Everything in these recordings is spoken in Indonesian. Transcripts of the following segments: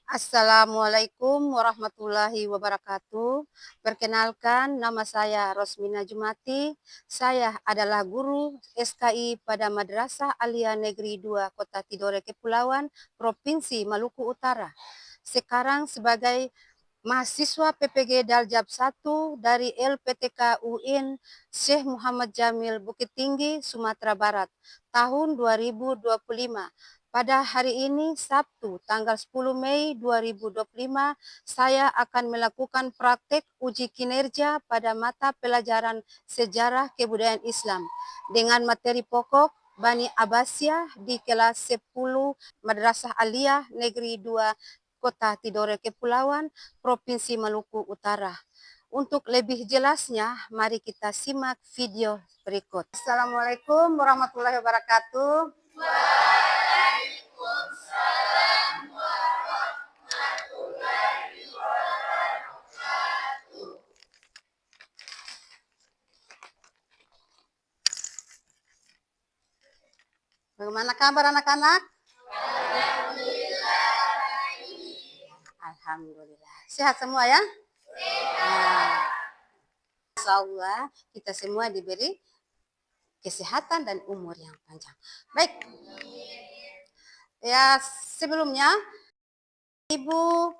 Assalamualaikum warahmatullahi wabarakatuh. Perkenalkan, nama saya Rosmina Jumati. Saya adalah guru SKI pada Madrasah Alia Negeri 2 Kota Tidore Kepulauan, Provinsi Maluku Utara. Sekarang sebagai mahasiswa PPG Daljab 1 dari LPTK UIN Syekh Muhammad Jamil Bukit Tinggi, Sumatera Barat, tahun 2025. Pada hari ini, Sabtu, tanggal 10 Mei 2025, saya akan melakukan praktek uji kinerja pada mata pelajaran Sejarah Kebudayaan Islam dengan materi pokok Bani Abbasiyah di kelas 10 Madrasah Aliyah Negeri 2 Kota Tidore Kepulauan, Provinsi Maluku Utara. Untuk lebih jelasnya, mari kita simak video berikut. Assalamualaikum warahmatullahi wabarakatuh. Bagaimana kabar anak-anak? Alhamdulillah. Sehat semua ya? Nah, insya Allah kita semua diberi kesehatan dan umur yang panjang. Baik. Ya, sebelumnya Ibu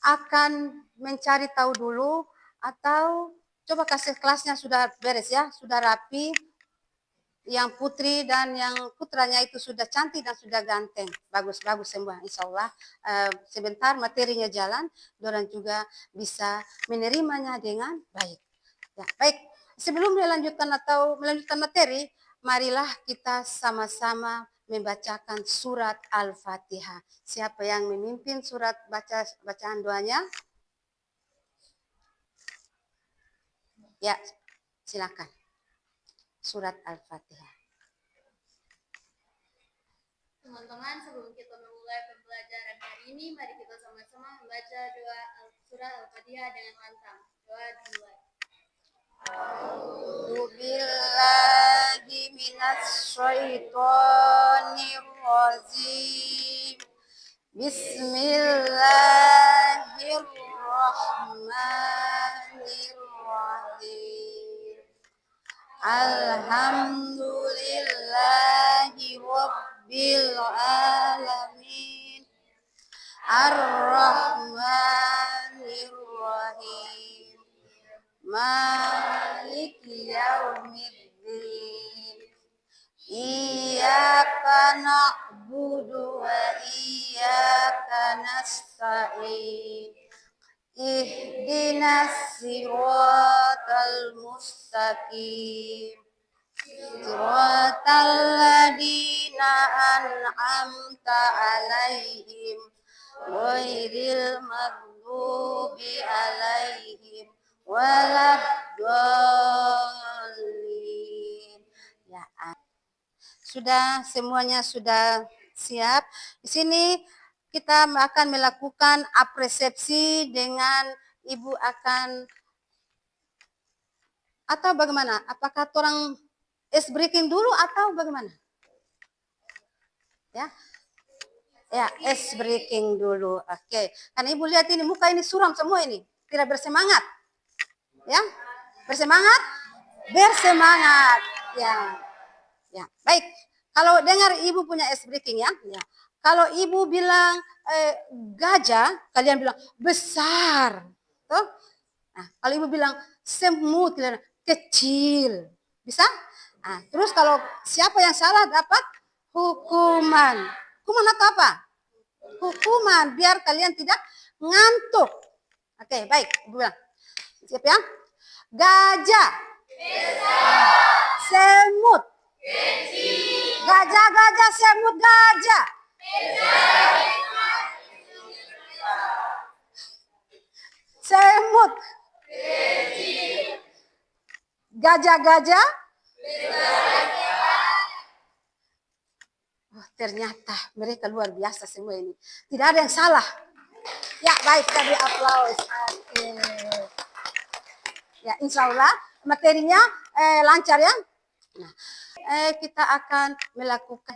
akan mencari tahu dulu atau coba kasih kelasnya sudah beres ya, sudah rapi. Yang putri dan yang putranya itu sudah cantik dan sudah ganteng. Bagus-bagus semua insya Allah. Sebentar materinya jalan, dorang juga bisa menerimanya dengan baik. Ya, baik, sebelum melanjutkan materi, marilah kita sama-sama membacakan surat Al-Fatihah. Siapa yang memimpin surat bacaan doanya? Ya, silakan. Surat Al-Fatihah. Teman-teman, sebelum kita memulai pembelajaran hari ini, mari kita sama-sama membaca doa surat Al-Fatihah dengan lantang. Doa dimulai. A'udzu billahi minasy syaithanir rajim. Bismillahirrahmanirrahim. Alhamdulillahi rabbil alamin. Ar-Rahmanir-Rahim. Maliki yaumiddin. Iyyaka na'budu wa iyyaka nasta'in. Ihdinas siratal mustaqim. Siratal ladzina an'amta 'alaihim ghairil maghdubi 'alaihim waladdallin. Ya, semuanya sudah siap. Di sini kita akan melakukan apresiasi dengan Ibu akan atau bagaimana? Apakah orang ice breaking dulu atau bagaimana? Ya. Ya, ice breaking dulu. Oke. Karena Ibu lihat ini muka ini suram semua ini. Tidak bersemangat. Ya. Bersemangat? Bersemangat. Ya. Ya, baik. Kalau dengar Ibu punya ice breaking ya. Ya. Kalau Ibu bilang gajah, kalian bilang besar. Tuh. Nah, kalau Ibu bilang semut, kalian kecil. Bisa? Nah, terus kalau siapa yang salah dapat hukuman. Hukuman atau apa? Hukuman biar kalian tidak ngantuk. Oke, baik. Ibu bilang. Siap ya? Gajah. Besar. Semut. Kecil. Gajah, semut, gajah. Besar. Semut. Kecil. Gajah. Oh, ternyata mereka luar biasa semua ini. Tidak ada yang salah. Ya, baik, kita beri aplaus. Ya, insya Allah materinya lancar ya. Nah, kita akan melakukan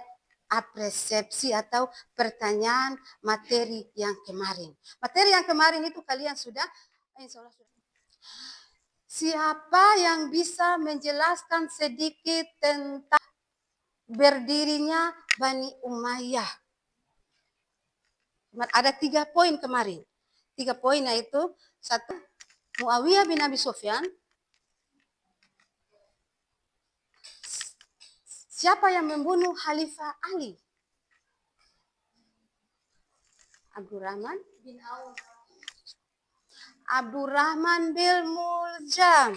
persepsi atau pertanyaan materi yang kemarin. Materi yang kemarin itu kalian sudah, insya Allah sudah. Siapa yang bisa menjelaskan sedikit tentang berdirinya Bani Umayyah? Ada 3 poin kemarin. 3 poin yaitu, 1, Muawiyah bin Abi Sufyan. Siapa yang membunuh Khalifah Ali? Abdurrahman bin Auf. Abdurrahman bin Muljam.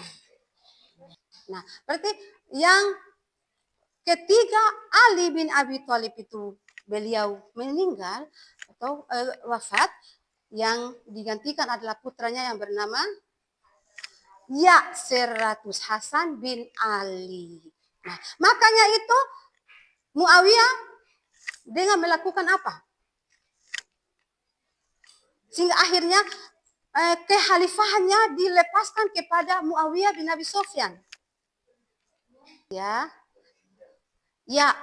Nah, berarti yang ketiga Ali bin Abi Thalib itu beliau meninggal atau wafat, yang digantikan adalah putranya yang bernama Ya'seratus Hasan bin Ali. Nah, makanya itu Muawiyah dengan melakukan apa? Sehingga akhirnya kekhalifahannya dilepaskan kepada Muawiyah bin Abi Sufyan. Ya,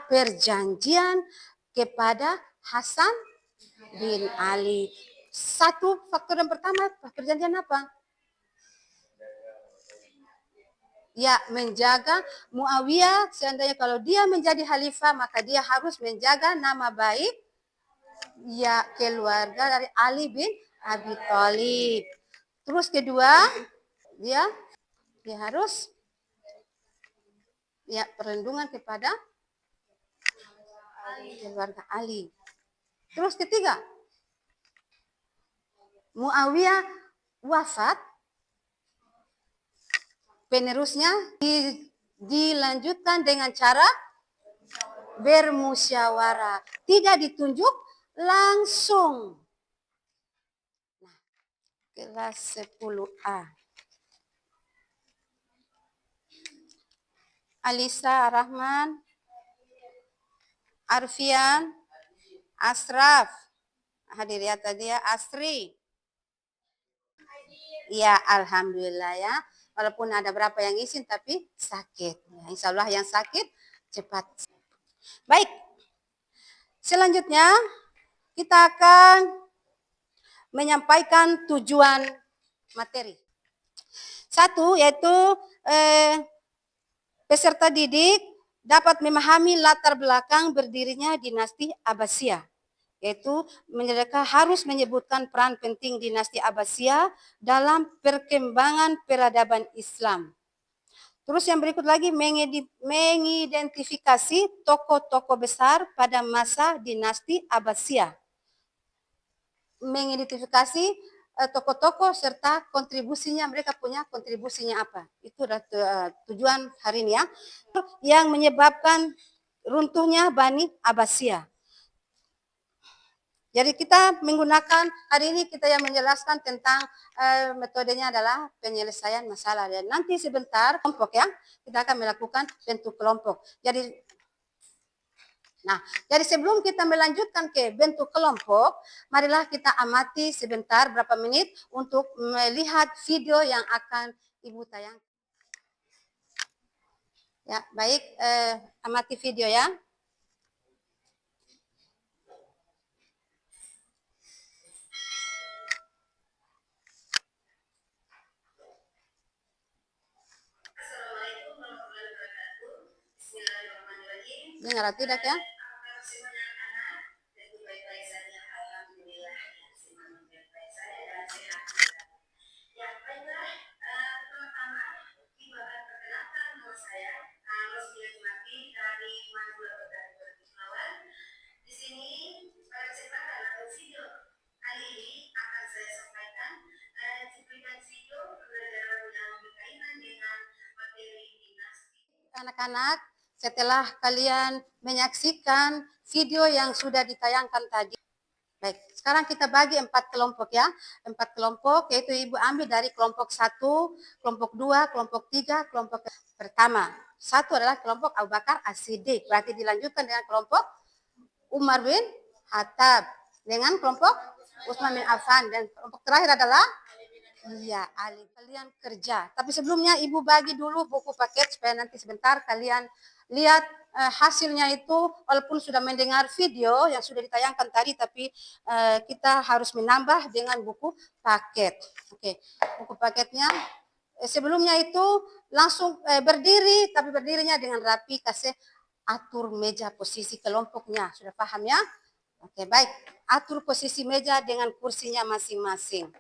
perjanjian kepada Hasan bin Ali. Satu faktor yang pertama, perjanjian apa? Ya, menjaga Muawiyah, seandainya kalau dia menjadi khalifah, maka dia harus menjaga nama baik ya keluarga dari Ali bin Abi Thalib. Terus kedua, dia harus ya perlindungan kepada keluarga Ali. Terus ketiga, Muawiyah wafat, penerusnya dilanjutkan dengan cara bermusyawarah, tidak ditunjuk langsung. Nah, kelas 10A. Alisa Rahman, Arfian, Asraf, hadir ya tadi ya, Asri. Ya, alhamdulillah ya. Walaupun ada berapa yang izin tapi sakit. Ya, insya Allah yang sakit cepat. Baik. Selanjutnya kita akan menyampaikan tujuan materi. 1 yaitu peserta didik dapat memahami latar belakang berdirinya dinasti Abbasiyah, yaitu mereka harus menyebutkan peran penting dinasti Abbasiyah dalam perkembangan peradaban Islam. Terus yang berikut lagi, mengidentifikasi tokoh-tokoh besar pada masa dinasti Abbasiyah. Mengidentifikasi tokoh-tokoh serta kontribusinya, mereka punya kontribusinya apa. Itu adalah tujuan hari ini ya. Yang menyebabkan runtuhnya Bani Abbasiyah. Jadi kita menggunakan, hari ini kita yang menjelaskan tentang metodenya adalah penyelesaian masalah. Dan nanti sebentar kelompok ya, kita akan melakukan bentuk kelompok. Jadi sebelum kita melanjutkan ke bentuk kelompok, marilah kita amati sebentar berapa menit untuk melihat video yang akan Ibu tayang. Ya, baik, amati video ya. Dengar atau tidak ya? Anak-anak, setelah kalian menyaksikan video yang sudah ditayangkan tadi, baik, sekarang kita bagi 4 kelompok ya. 4 kelompok, yaitu Ibu ambil dari kelompok 1, kelompok 2, kelompok 3, kelompok pertama. 1 adalah kelompok Abu Bakar As-Siddiq, berarti dilanjutkan dengan kelompok Umar bin Khattab, dengan kelompok Utsman bin Affan, dan kelompok terakhir adalah Ali. Kalian kerja. Tapi sebelumnya Ibu bagi dulu buku paket supaya nanti sebentar kalian lihat hasilnya itu, walaupun sudah mendengar video yang sudah ditayangkan tadi, tapi kita harus menambah dengan buku paket. Oke, buku paketnya sebelumnya itu langsung berdiri, tapi berdirinya dengan rapi, kasih atur meja posisi kelompoknya. Sudah paham ya? Oke, baik. Atur posisi meja dengan kursinya masing-masing.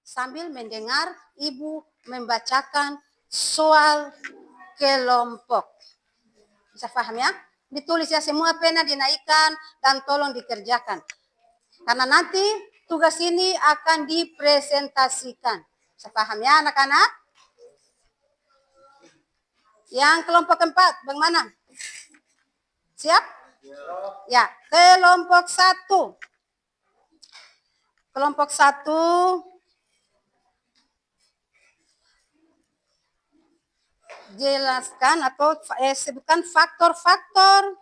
Sambil mendengar ibu membacakan soal kelompok. Bisa paham ya? Ditulis ya, semua pena dinaikkan dan tolong dikerjakan. Karena nanti tugas ini akan dipresentasikan. Bisa paham ya anak-anak? Yang kelompok 4, bagaimana? Siap? Ya, kelompok 1. Kelompok 1 jelaskan atau sebutkan faktor-faktor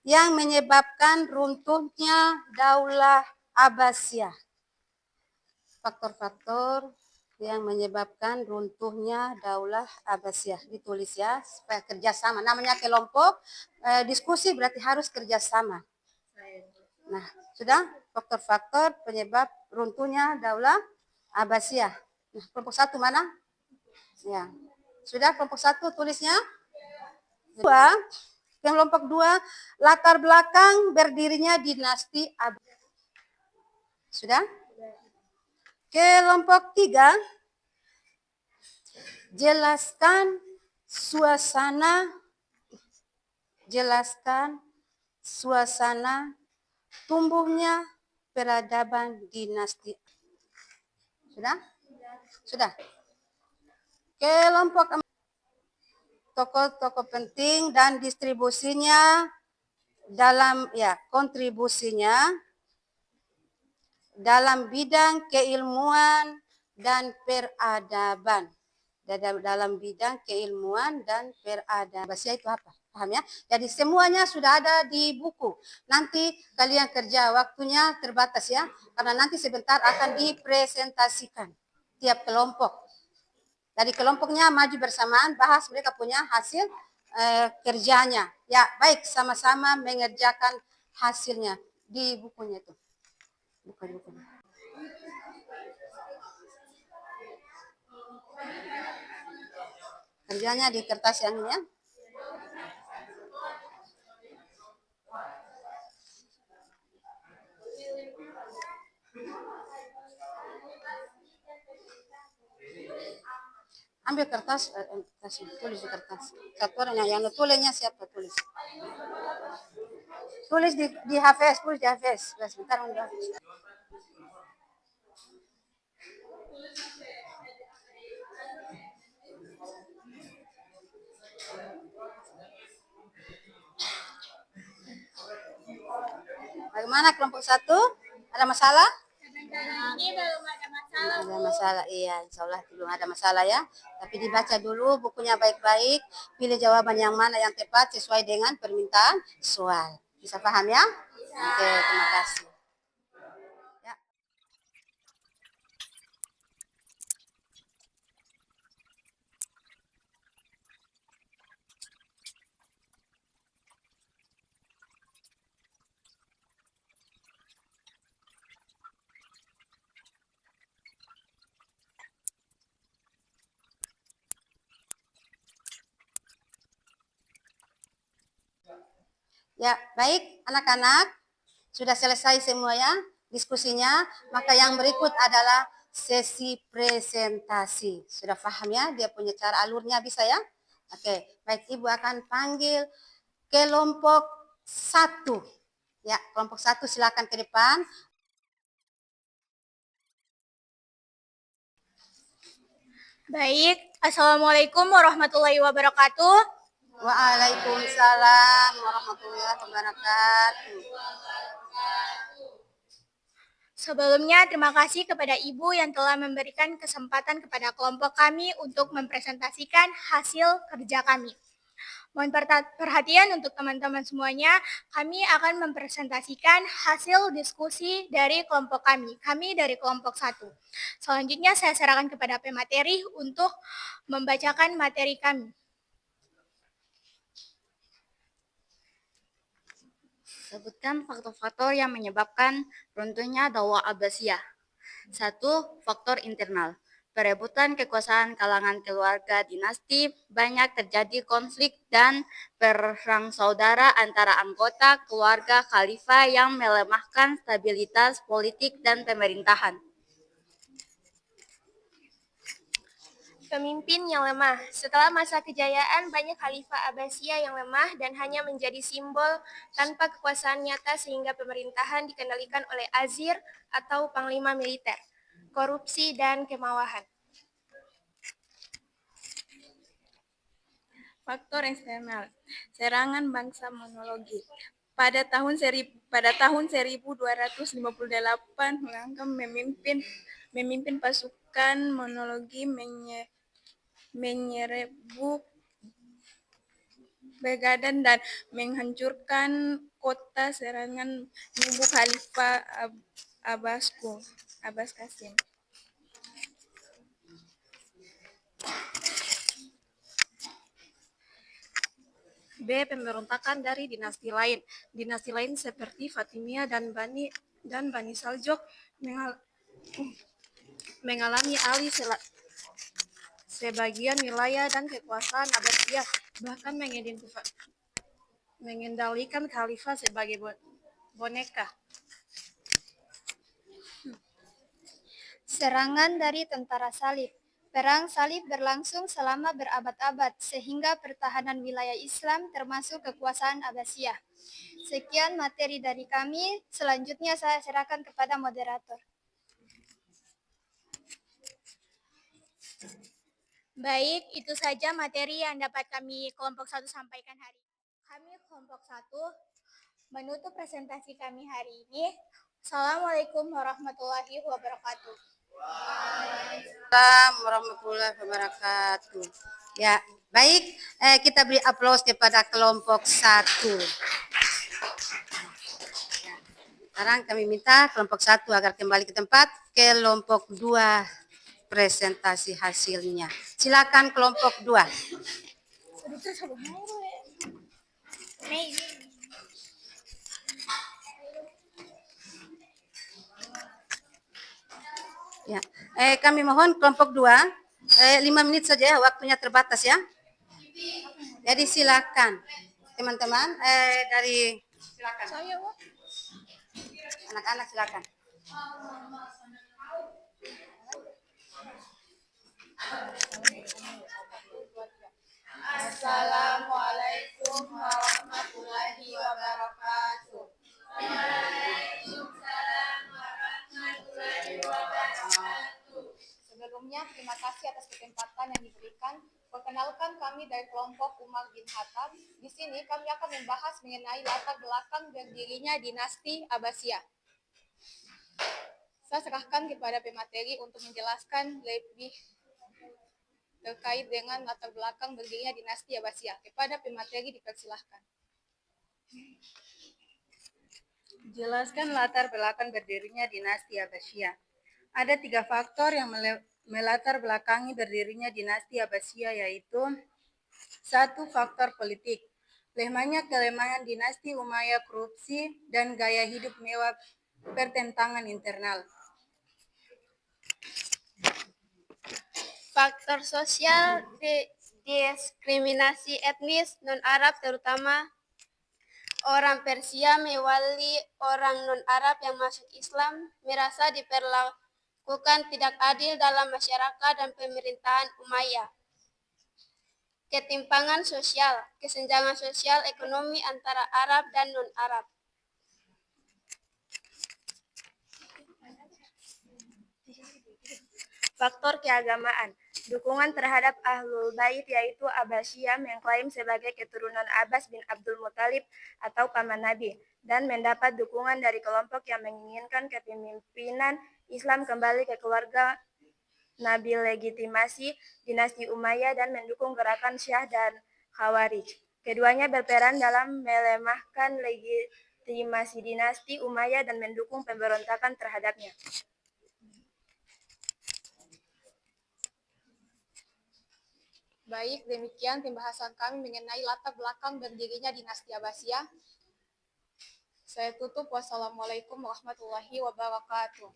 yang menyebabkan runtuhnya Daulah Abbasiyah. Faktor-faktor yang menyebabkan runtuhnya Daulah Abbasiyah. Ditulis ya, supaya kerjasama. Namanya kelompok, diskusi berarti harus kerjasama. Nah, sudah faktor-faktor penyebab runtuhnya Daulah Abbasiyah. Nah, kelompok 1 mana? Ya, sudah kelompok 1 tulisnya? 2, kelompok 2, latar belakang berdirinya dinasti Abbasiyah. Sudah? Kelompok 3, jelaskan suasana tumbuhnya peradaban dinasti. Sudah? Sudah. Kelompok 4, tokoh-tokoh penting dan distribusinya dalam kontribusinya dalam bidang keilmuan dan peradaban. Dalam bidang keilmuan dan peradaban. Bahasa itu apa? Paham ya? Jadi semuanya sudah ada di buku. Nanti kalian kerja, waktunya terbatas ya. Karena nanti sebentar akan dipresentasikan tiap kelompok. Dari kelompoknya maju bersamaan, bahas mereka punya hasil kerjanya. Ya, baik, sama-sama mengerjakan hasilnya di bukunya itu. Bukunya. Kerjanya di kertas yang ini ya. Ambil kertas, tulis di kertas. Satu orang yang tulisnya siapa tulis. Tulis di HVS, tulis di HVS. Sebentar, bagaimana kelompok 1? Ada masalah? Ini belum ada masalah. Ada masalah, iya, insya Allah belum ada masalah ya. Tapi dibaca dulu bukunya baik-baik, pilih jawaban yang mana yang tepat sesuai dengan permintaan soal. Bisa paham ya? Oke, terima kasih. Ya. Ya, baik anak-anak, sudah selesai semua ya diskusinya, maka yang berikut adalah sesi presentasi. Sudah paham ya, dia punya cara alurnya bisa ya? Oke, baik, Ibu akan panggil kelompok 1. Ya, kelompok 1 silakan ke depan. Baik, Assalamualaikum warahmatullahi wabarakatuh. Waalaikumsalam warahmatullahi wabarakatuh. Sebelumnya, terima kasih kepada Ibu yang telah memberikan kesempatan kepada kelompok kami untuk mempresentasikan hasil kerja kami. Mohon perhatian untuk teman-teman semuanya, kami akan mempresentasikan hasil diskusi dari kelompok kami. Kami dari kelompok 1. Selanjutnya saya serahkan kepada pemateri untuk membacakan materi kami. Sebutkan faktor-faktor yang menyebabkan runtuhnya dakwah Abbasiyah. 1. Faktor internal. Perebutan kekuasaan kalangan keluarga dinasti, banyak terjadi konflik dan perang saudara antara anggota keluarga khalifah yang melemahkan stabilitas politik dan pemerintahan. Pemimpin yang lemah. Setelah masa kejayaan, banyak khalifah Abbasiyah yang lemah dan hanya menjadi simbol tanpa kekuasaan nyata sehingga pemerintahan dikendalikan oleh azir atau panglima militer, korupsi dan kemauan. Faktor eksternal, serangan bangsa monologi. Pada tahun 1258, Hulaggam memimpin pasukan monologi menyerbu Baghdad dan menghancurkan kota. Serangan menyerbu Khalifah Abbas Qasim. B. Pemberontakan dari dinasti lain. Dinasti lain seperti Fatimiyah dan Bani Saljuk mengalami alih sebagian wilayah dan kekuasaan Abbasiyah, bahkan mengendalikan khalifah sebagai boneka. Serangan dari tentara salib. Perang salib berlangsung selama berabad-abad, sehingga pertahanan wilayah Islam termasuk kekuasaan Abbasiyah. Sekian materi dari kami, selanjutnya saya serahkan kepada moderator. Baik, itu saja materi yang dapat kami kelompok 1 sampaikan hari ini. Kami kelompok 1 menutup presentasi kami hari ini. Assalamualaikum warahmatullahi wabarakatuh. Waalaikumsalam warahmatullahi wabarakatuh. Ya, baik, kita beri aplaus kepada kelompok 1. Ya, sekarang kami minta kelompok 1 agar kembali ke tempat, kelompok 2 presentasi hasilnya. Silakan kelompok 2. Ya, kami mohon kelompok 2, 5 menit saja, waktunya terbatas ya. Jadi silakan teman-teman dari silakan. Anak-anak silakan. Assalamualaikum warahmatullahi wabarakatuh. Sebelumnya, terima kasih atas kesempatan yang diberikan. Perkenalkan, kami dari kelompok Umar bin Khattab. Di sini kami akan membahas mengenai latar belakang berdirinya dinasti Abbasiyah. Saya serahkan kepada pemateri untuk menjelaskan lebih terkait dengan latar belakang berdirinya dinasti Abbasiyah. Kepada pemateri dipersilahkan. Jelaskan latar belakang berdirinya dinasti Abbasiyah. Ada 3 faktor yang melatar belakangi berdirinya dinasti Abbasiyah, yaitu 1. Faktor politik. Lemahnya kelemahan dinasti Umayyah, korupsi, dan gaya hidup mewah, pertentangan internal. Faktor sosial, diskriminasi etnis non-Arab, terutama orang Persia mewali orang non-Arab yang masuk Islam, merasa diperlakukan tidak adil dalam masyarakat dan pemerintahan Umayyah. Ketimpangan sosial, kesenjangan sosial ekonomi antara Arab dan non-Arab. Faktor keagamaan, dukungan terhadap Ahlul Bait yaitu Abbasiyah mengklaim sebagai keturunan Abbas bin Abdul Muthalib atau paman Nabi, dan mendapat dukungan dari kelompok yang menginginkan kepemimpinan Islam kembali ke keluarga Nabi, legitimasi dinasti Umayyah, dan mendukung gerakan Syiah dan Khawarij. Keduanya berperan dalam melemahkan legitimasi dinasti Umayyah dan mendukung pemberontakan terhadapnya. Baik, demikian pembahasan kami mengenai latar belakang berdirinya dinasti Abbasiyah. Saya tutup. Wassalamualaikum warahmatullahi wabarakatuh.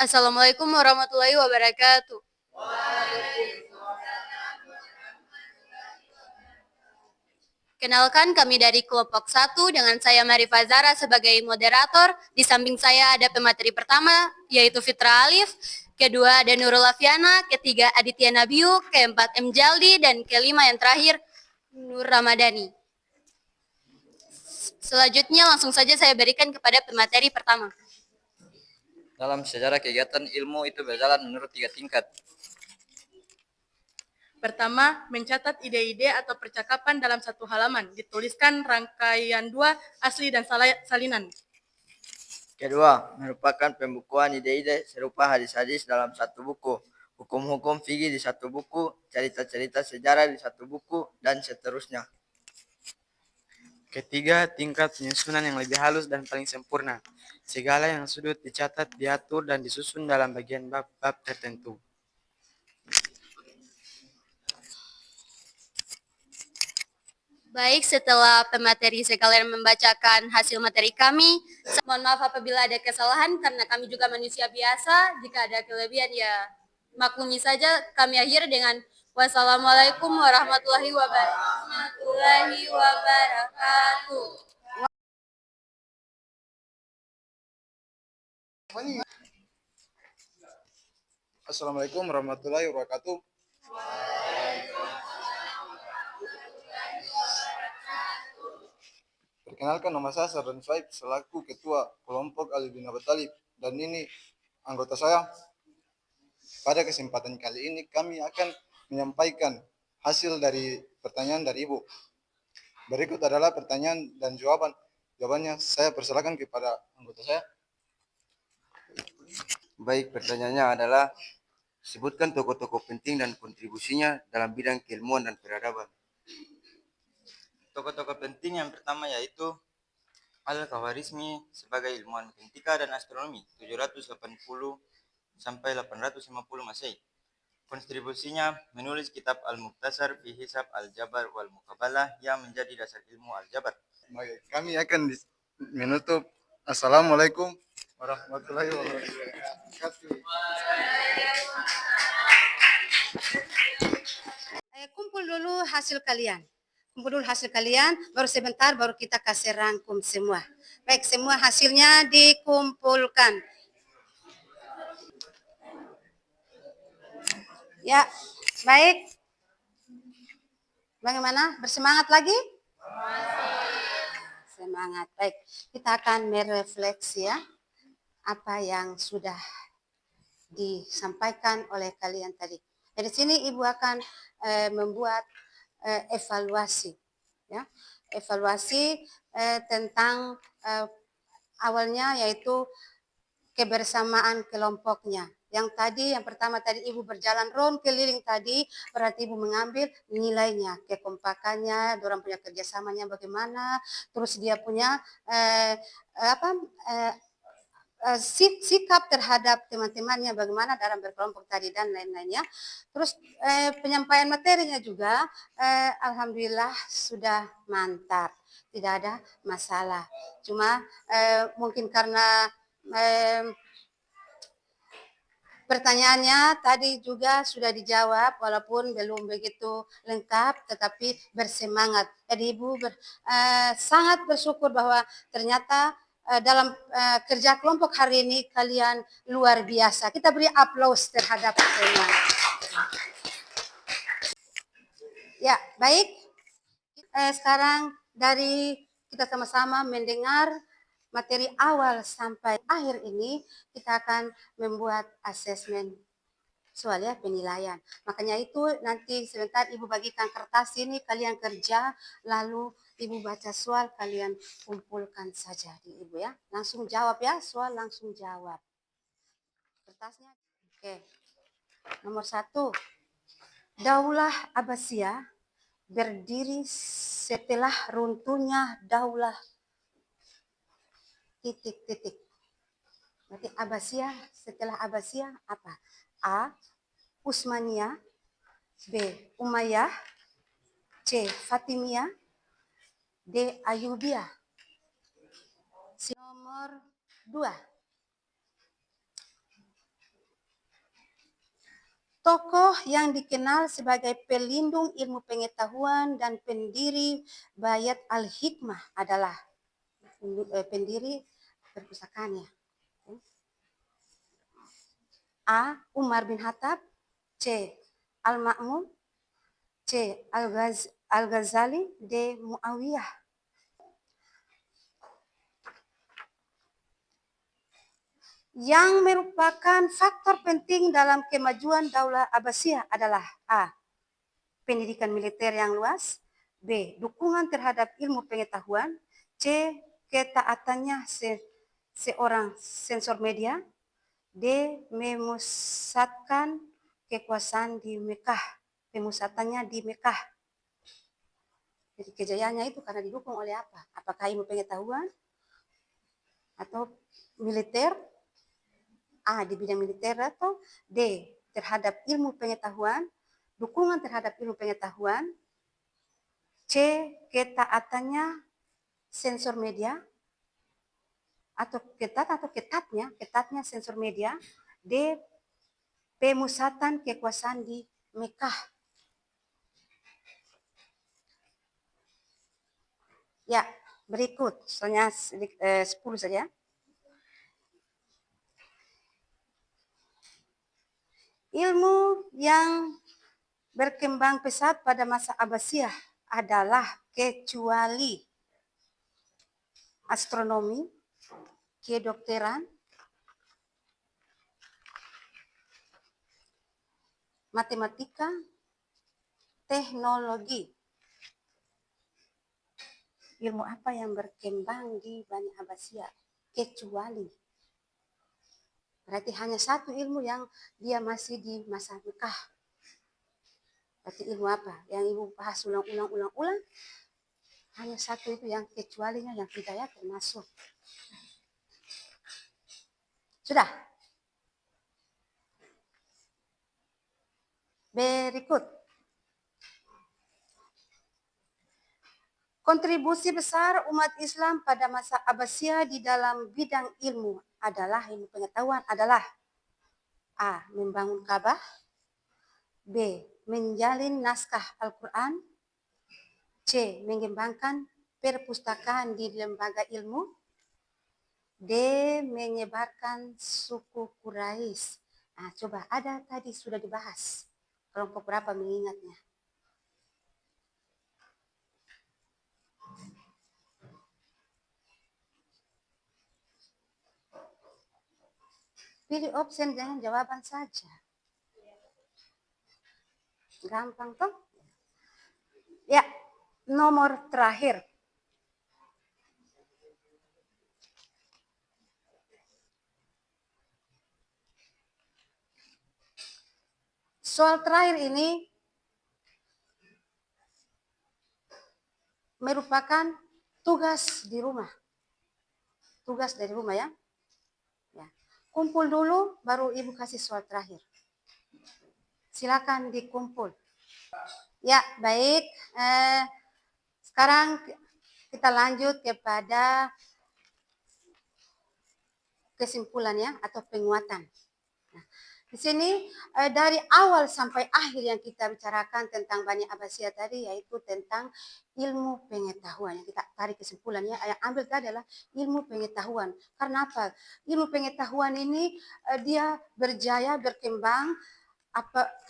Assalamualaikum warahmatullahi wabarakatuh. Kenalkan, kami dari kelompok 1 dengan saya Marifa Zara sebagai moderator. Di samping saya ada pemateri pertama yaitu Fitra Alif, kedua ada Nurul Afiana, ketiga Aditya Nabiu, keempat M Jaldi, dan kelima yang terakhir Nur Ramadhani. Selanjutnya langsung saja saya berikan kepada pemateri pertama. Dalam sejarah kegiatan ilmu itu berjalan menurut 3 tingkat. Pertama, mencatat ide-ide atau percakapan dalam satu halaman, dituliskan rangkaian 2 asli dan salinan. Kedua, merupakan pembukuan ide-ide serupa hadis-hadis dalam satu buku, hukum-hukum fikih di satu buku, cerita-cerita sejarah di satu buku, dan seterusnya. Ketiga, tingkat penyusunan yang lebih halus dan paling sempurna. Segala yang sudut dicatat, diatur, dan disusun dalam bagian bab-bab tertentu. Baik, setelah pemateri sekalian membacakan hasil materi kami, mohon maaf apabila ada kesalahan karena kami juga manusia biasa. Jika ada kelebihan ya maklumi saja. Kami akhiri dengan wassalamualaikum warahmatullahi wabarakatuh. Assalamualaikum warahmatullahi wabarakatuh. Perkenalkan, nama saya Sardan Swaib selaku Ketua Kelompok Ali bin Abi Thalib, dan ini anggota saya. Pada kesempatan kali ini kami akan menyampaikan hasil dari pertanyaan dari Ibu. Berikut adalah pertanyaan dan jawabannya. Saya persilakan kepada anggota saya. Baik, pertanyaannya adalah sebutkan tokoh-tokoh penting dan kontribusinya dalam bidang keilmuan dan peradaban. Tokoh-tokoh penting yang pertama yaitu Al-Khawarizmi sebagai ilmuwan fisika dan astronomi 780 sampai 850 Masehi. Kontribusinya menulis kitab Al-Mukhtasar fi Hisab Al-Jabar wal Muqabalah yang menjadi dasar ilmu Al-Jabar. Baik, kami akan menutup. Assalamualaikum warahmatullahi wabarakatuh. Kumpul dulu hasil kalian. Baru sebentar baru kita kasih rangkum semua. Baik, semua hasilnya dikumpulkan. Ya, baik. Bagaimana? Bersemangat lagi? Semangat. Baik, kita akan merefleksi ya apa yang sudah disampaikan oleh kalian tadi. Dari sini Ibu akan membuat evaluasi, ya, evaluasi tentang awalnya yaitu kebersamaan kelompoknya. Yang pertama tadi Ibu berjalan round keliling tadi, berarti Ibu mengambil nilainya, kekompakannya, orang punya kerjasamanya bagaimana, terus dia punya sikap terhadap teman-temannya bagaimana dalam berkelompok tadi dan lain-lainnya. Terus penyampaian materinya juga alhamdulillah sudah mantap, tidak ada masalah. Cuma mungkin karena pertanyaannya tadi juga sudah dijawab walaupun belum begitu lengkap, tetapi bersemangat. Jadi Ibu sangat bersyukur bahwa ternyata dalam kerja kelompok hari ini kalian luar biasa. Kita beri aplaus terhadap kalian. Ya, baik. Sekarang dari kita sama-sama mendengar materi awal sampai akhir ini, kita akan membuat asesmen soal ya, penilaian. Makanya itu nanti sebentar Ibu bagikan kertas ini, kalian kerja, lalu Ibu baca soal, kalian kumpulkan saja di Ibu ya. Langsung jawab ya, soal langsung jawab. Kertasnya. Oke. Nomor 1. Daulah Abbasiyah berdiri setelah runtuhnya Daulah titik-titik. Berarti Abbasiyah, setelah Abbasiyah apa? A. Utsmaniyah, B. Umayyah, C. Fatimiyah, D. Ayyubiyah. Nomor 2. Tokoh yang dikenal sebagai pelindung ilmu pengetahuan dan pendiri Bayat Al-Hikmah adalah pendiri perpustakaannya. A. Umar bin Khattab, C. Al-Ma'mun, C. Al-Ghazali, D. Muawiyah. Yang merupakan faktor penting dalam kemajuan Daulah Abbasiyah adalah A. Pendidikan militer yang luas, B. Dukungan terhadap ilmu pengetahuan, C. Ketaatannya seorang sensor media, D. Memusatkan kekuasaan di Mekah. Pemusatannya di Mekah. Jadi kejayaannya itu karena didukung oleh apa? Apakah ilmu pengetahuan atau militer? A. Di bidang militer atau D. Terhadap ilmu pengetahuan, dukungan terhadap ilmu pengetahuan, C. Ketaatannya sensor media, atau ketatnya sensor media, D. Pemusatan kekuasaan di Mekah. Ya, berikut, soalnya 10 saja. Ilmu yang berkembang pesat pada masa Abbasiyah adalah kecuali astronomi, kedokteran, matematika, teknologi. Ilmu apa yang berkembang di Bani Abbasiyah? Kecuali. Berarti hanya satu ilmu yang dia masih di masa Mekah. Berarti ilmu apa? Yang Ibu bahas ulang-ulang. Hanya satu itu yang kecualinya yang hidayah termasuk. Sudah? Berikut. Kontribusi besar umat Islam pada masa Abbasiyah di dalam bidang ilmu pengetahuan adalah A. Membangun Ka'bah, B. Menjalin naskah Al-Quran, C. Mengembangkan perpustakaan di lembaga ilmu, D. Menyebarkan suku Quraisy. Nah, coba ada tadi sudah dibahas. Kelompok berapa mengingatnya? Pilih opsi jangan jawaban saja. Gampang toh? Ya, nomor terakhir. Soal terakhir ini merupakan tugas di rumah. Tugas dari rumah ya. Kumpul dulu, baru Ibu kasih soal terakhir. Silakan dikumpul. Ya, baik. Sekarang kita lanjut kepada kesimpulan ya, atau penguatan. Nah, di sini dari awal sampai akhir yang kita bicarakan tentang Bani Abbasiyah tadi, yaitu tentang ilmu pengetahuan. Yang kita tarik kesimpulannya, yang ambil tadi adalah ilmu pengetahuan. Karena apa? Ilmu pengetahuan ini dia berjaya, berkembang.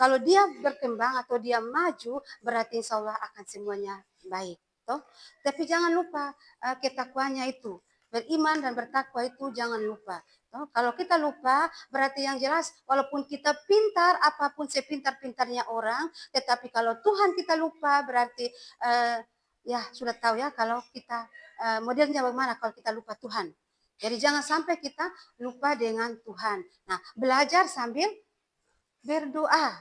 Kalau dia berkembang atau dia maju, berarti insya Allah akan semuanya baik. Toh? Tapi jangan lupa ketakwaannya itu. Beriman dan bertakwa itu jangan lupa. Kalau kita lupa, berarti yang jelas walaupun kita pintar, apapun sepintar-pintarnya orang, tetapi kalau Tuhan kita lupa, berarti ya sudah tahu ya kalau kita modelnya bagaimana kalau kita lupa Tuhan. Jadi jangan sampai kita lupa dengan Tuhan. Nah, belajar sambil berdoa.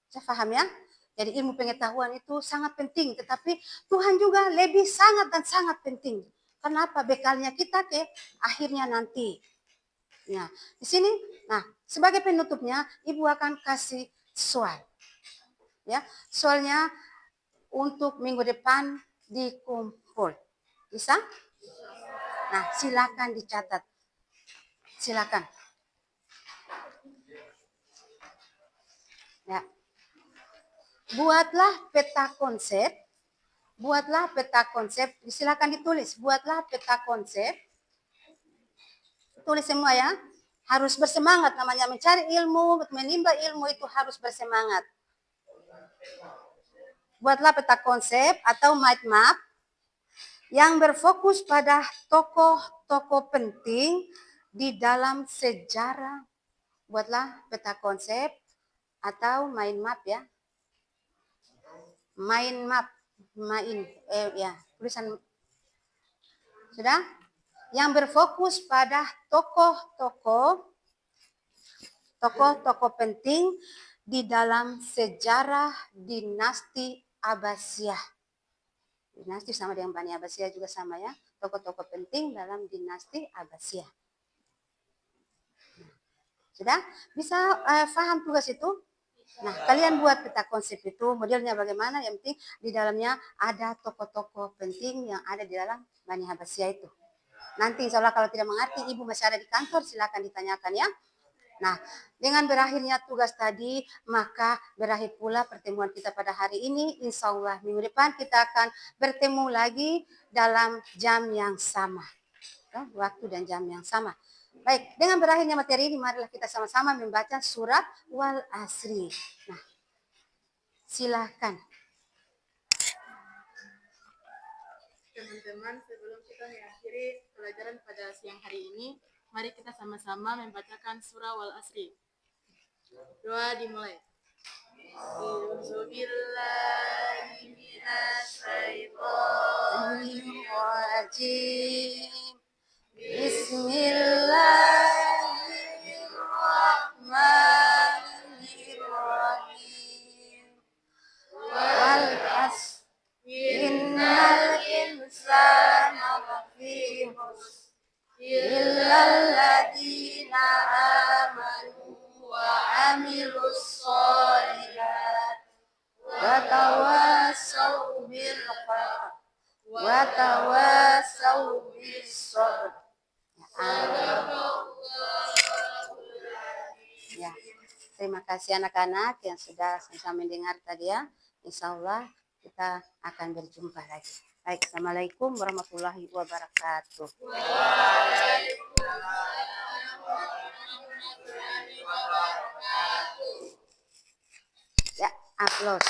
Saya paham ya? Jadi ilmu pengetahuan itu sangat penting, tetapi Tuhan juga lebih sangat dan sangat penting. Kenapa? Bekalnya kita ke akhirnya nanti. Nah, di sini, nah sebagai penutupnya, Ibu akan kasih soal. Ya, soalnya untuk minggu depan dikumpul. Bisa? Nah, silakan dicatat. Silakan. Ya. Buatlah peta konsep. Buatlah peta konsep. Silakan ditulis. Buatlah peta konsep. Tulis semua ya. Harus bersemangat namanya mencari ilmu, menimba ilmu itu harus bersemangat. Buatlah peta konsep atau mind map yang berfokus pada tokoh-tokoh penting di dalam sejarah. Buatlah peta konsep atau mind map ya. Mind map, ya, tulisan sudah? Yang berfokus pada tokoh-tokoh penting di dalam sejarah dinasti Abbasiyah. Dinasti sama dengan Bani Abbasiyah juga sama ya. Tokoh-tokoh penting dalam dinasti Abbasiyah. Sudah? Bisa paham tugas itu? Nah, kalian buat peta konsep itu, modelnya bagaimana, yang penting di dalamnya ada tokoh-tokoh penting yang ada di dalam Bani Abbasiyah itu. Nanti insya Allah kalau tidak mengerti, Ibu masih ada di kantor, silakan ditanyakan ya. Nah, dengan berakhirnya tugas tadi, maka berakhir pula pertemuan kita pada hari ini. Insya Allah minggu depan kita akan bertemu lagi dalam jam yang sama. Waktu dan jam yang sama. Baik, dengan berakhirnya materi ini, marilah kita sama-sama membaca surat Wal Asri. Nah, silakan. Teman-teman, sebelum kita mengakhiri pelajaran pada siang hari ini, mari kita sama-sama membacakan surah Wal Asri. Doa dimulai. Bismillahirrahmanirrahim. Bismillahirrahmanirrahim. Wal asr innal insana lafi khusr illal ladzina amanu wa amilus sholihat wa tawassaw bil haqq wa tawassaw bis sabr. Ya, terima kasih anak-anak yang sudah sama mendengar tadi ya. Insya Allah kita akan berjumpa lagi. Baik, Assalamualaikum warahmatullahi wabarakatuh. Ya, aplaus.